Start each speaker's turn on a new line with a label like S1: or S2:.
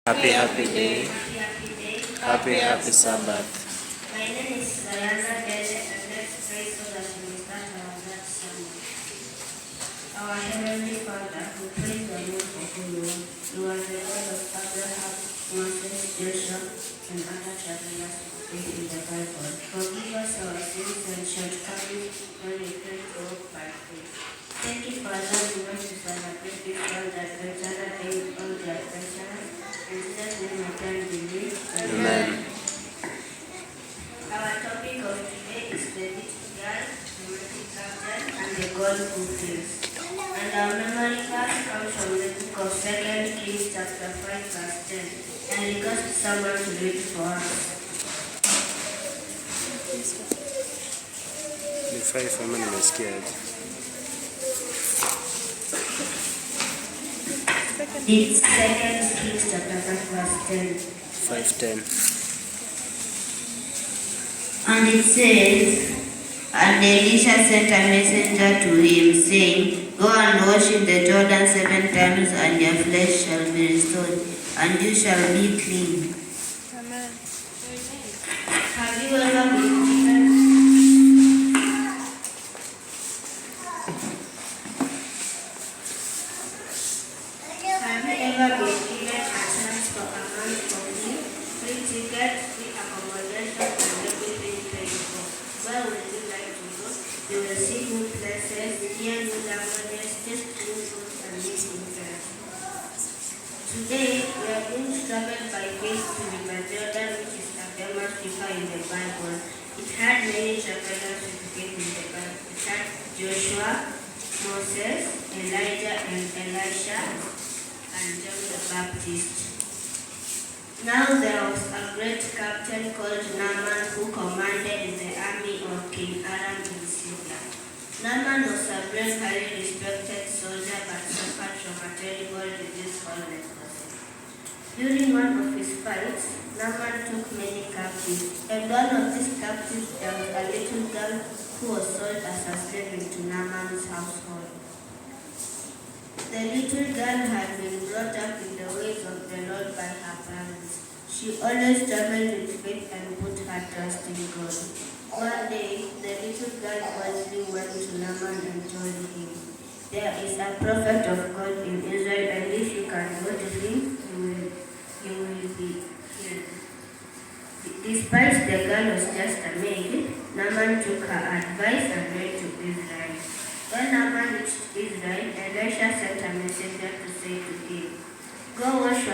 S1: Happy day. Happy Sabbath.
S2: My name is Diana Dele, and let's pray so that we may start our next sermon. Our Heavenly Father, we praise your name for who you are. You are the God of Abraham, Moses, Joshua, and other travelers who speak in the Bible. Forgive us our sins and shortcomings when we pray to walk by faith. Thank you for allowing us to celebrate this world adventure day with all the adventurers. In Jesus' name I can believe.
S1: Amen.
S2: Our topic of today is the little girl, the mighty captain, and the God who feels. And our memory verse comes from the book of 2 Kings chapter 5 verse 10. And request someone to read for us.
S1: Nifurahi kama nimesikia.
S2: It's 2 Kings chapter 5 verse 10.
S1: 5:10.
S2: And it says, and Elisha sent a messenger to him, saying, Go and wash in the Jordan 7 times, and your flesh shall be restored, and you shall be clean. Amen. Have you ever been given a chance for a month for free tickets, free accommodation, and everything paid for? Where would you like to go? You will see new places, hear new languages, taste new food, and meet new friends. Today, we are being traveled by faith to River Jordan, which is a famous river in the Bible. It had many travelers with faith in the Bible. It had Joshua, Moses, Elijah, and Elisha, and John the Baptist. Now there was a great captain called Naaman who commanded in the army of King Aram in Syria. Naaman was a brave, highly respected soldier but suffered from a terrible disease called leprosy. During one of his fights, Naaman took many captives, and one of these captives there was a little girl who was sold as a slave into Naaman's household. The little girl had been brought up in the ways of the Lord by her parents. She always traveled with faith and put her trust in God. One day, the little girl boldly went to Naaman and told him, There is a prophet of God in Israel, and if you can go to him, you will be healed. Despite the girl was just a maid, Naaman took her advice and went to Israel. When Naaman reached Israel, Elisha sent a messenger to say to him, Go wash